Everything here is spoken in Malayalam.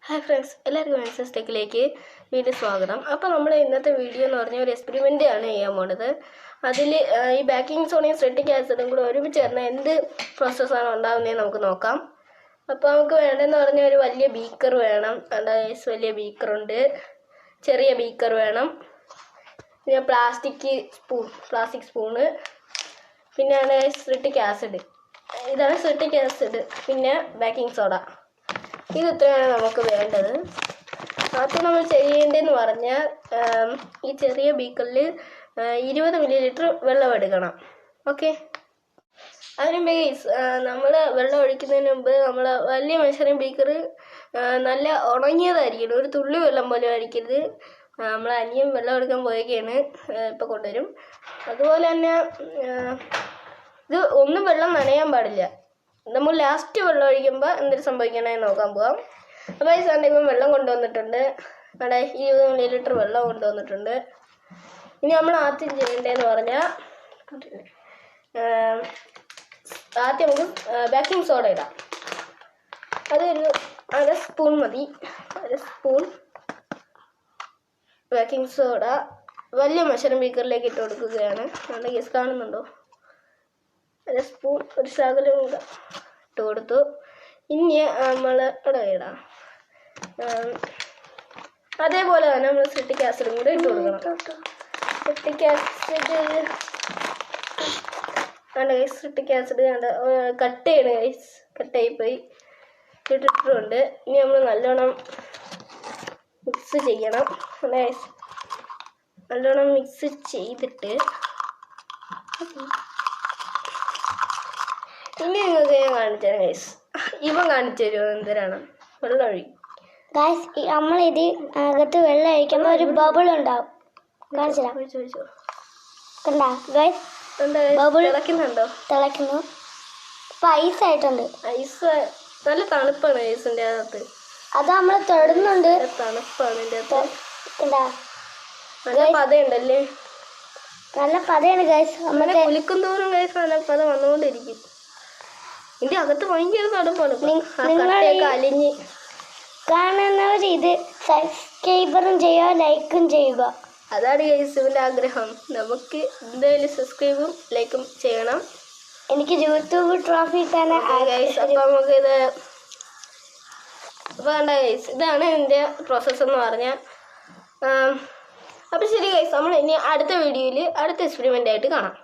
ഹായ് ഫ്രണ്ട്സ്, എല്ലാവർക്കും മെൻസസ് ടെക്കിലേക്ക് വീണ്ടും സ്വാഗതം. അപ്പോൾ നമ്മൾ ഇന്നത്തെ വീഡിയോ എന്ന് പറഞ്ഞാൽ ഒരു എക്സ്പെരിമെൻ്റ് ആണ് ചെയ്യാൻ പോണത്. അതിൽ ഈ ബേക്കിംഗ് സോഡയും സിട്രിക് ആസിഡും കൂടെ ഒരുമിച്ച് ചേർന്ന എന്ത് പ്രോസസ്സാണ് ഉണ്ടാകുന്നതെന്ന് നമുക്ക് നോക്കാം. അപ്പോൾ നമുക്ക് വേണ്ടതെന്ന് പറഞ്ഞാൽ ഒരു വലിയ ബീക്കർ വേണം. അതായത് വലിയ ബീക്കറുണ്ട്, ചെറിയ ബീക്കർ വേണം, പിന്നെ പ്ലാസ്റ്റിക് സ്പൂണ്, പിന്നെയാണ് സിട്രിക് ആസിഡ്. ഇതാണ് സിട്രിക് ആസിഡ്. പിന്നെ ബേക്കിംഗ് സോഡ. ഇത് ഇത്രയാണ് നമുക്ക് വേണ്ടത്. ആദ്യം നമ്മൾ ചെയ്യേണ്ടതെന്ന് പറഞ്ഞാൽ ഈ ചെറിയ ബീക്കറിൽ 20 ml വെള്ളം എടുക്കണം. ഓക്കെ, അതിന് മുമ്പ് നമ്മൾ വെള്ളം ഒഴിക്കുന്നതിന് മുമ്പ് നമ്മൾ വലിയ മെഷറിംഗ് ബീക്കർ നല്ല ഉണങ്ങിയതായിരിക്കണം. ഒരു തുള്ളി വെള്ളം പോലും ആയിരിക്കരുത്. നമ്മൾ അനിയൻ വെള്ളം എടുക്കാൻ പോയൊക്കെയാണ്, ഇപ്പോൾ കൊണ്ടുവരും. അതുപോലെ തന്നെ ഇത് ഒന്നും വെള്ളം നനയാൻ പാടില്ല. നമ്മൾ ലാസ്റ്റ് വെള്ളം ഒഴിക്കുമ്പോൾ എന്തൊരു സംഭവിക്കണമെന്ന് നോക്കാൻ പോകാം. അപ്പോൾ ഈ സാധനം വെള്ളം കൊണ്ടുവന്നിട്ടുണ്ട്. അവിടെ 20 ml വെള്ളം കൊണ്ടുവന്നിട്ടുണ്ട്. ഇനി നമ്മൾ ആദ്യം ചെയ്യേണ്ടതെന്ന് പറഞ്ഞാൽ ആദ്യം നമുക്ക് ബേക്കിംഗ് സോഡ ഇടാം. അതൊരു 1 സ്പൂൺ മതി. 1 സ്പൂൺ ബേക്കിംഗ് സോഡ വലിയ മെഷറിംഗ് ബീക്കറിലേക്ക് ഇട്ട് കൊടുക്കുകയാണ്. നമ്മുടെ ഗസ് കാണുന്നുണ്ടോ? 1 സ്പൂൺ, ഒരു ശകലം കൂടെ ഇട്ട് കൊടുത്തു. ഇനി നമ്മൾ ഇവിടെ ഇടാം. അതേപോലെ തന്നെ നമ്മൾ സിട്രിക് ആസിഡും കൂടെ ഇട്ട് കൊടുക്കണം. സിട്രിക് ആസിഡ് കട്ടയാണ് ഗൈസ്, കട്ടയായിപ്പോയി. ഇട്ടിട്ടുണ്ട്. ഇനി നമ്മൾ നല്ലോണം മിക്സ് ചെയ്യണം. നല്ലോണം മിക്സ് ചെയ്തിട്ട് ഇനി നിങ്ങൾക്ക് ഞാൻ കാണിച്ചു തരാം ഗൈസ്. ഇവൻ കാണിച്ചു തരുമോ എന്തിനാണ് വെള്ളം ഒഴിക്കും ഗൈസ്? നമ്മളിത് അകത്ത് വെള്ളം ഒഴിക്കുമ്പോൾ ഒരു ബബിൾ ഉണ്ടാവും. കാണിച്ചു തരാം. കണ്ടാ ഗൈസ്? ബബിൾ തിളക്കുന്നുണ്ടോ? തിളക്കുന്നു. ഇപ്പം ഐസായിട്ടുണ്ട്. ഐസ് നല്ല തണുപ്പാണ് ഐസിൻ്റെ അകത്ത്. അത് നമ്മൾ തൊടുന്നുണ്ട്. തണുപ്പാണ് ഇതിൻ്റെ അകത്ത്. കണ്ടാ? നല്ല പതയുണ്ടല്ലേ? നല്ല പതയാണ് ഗൈസ്. നമ്മളെ കുലിക്കും തോറും ഗൈസ് നല്ല പത വന്നുകൊണ്ടിരിക്കും. ഇതിന്റെ അകത്ത് ഭയങ്കര തണുപ്പാണ്. അലിഞ്ഞ് കാണുന്നവർ ഇത് സബ്സ്ക്രൈബറും ചെയ്യുക, ലൈക്കും ചെയ്യുക. അതാണ് ഗൈസ് ഇവൻ്റെ ആഗ്രഹം. നമുക്ക് എന്തായാലും സബ്സ്ക്രൈബും ലൈക്കും ചെയ്യണം. എനിക്ക് യൂട്യൂബ് ട്രോഫി തന്നെ ഗൈസ്. അപ്പം നമുക്കിത് അപ്പോൾ കണ്ട ഗൈസ്, ഇതാണ് ഇതിൻ്റെ പ്രോസസ്സ് എന്ന് പറഞ്ഞാൽ. അപ്പോൾ ശരി ഗൈസ്, നമ്മൾ ഇനി അടുത്ത വീഡിയോയിൽ അടുത്ത എക്സ്പെരിമെൻ്റ് ആയിട്ട് കാണാം.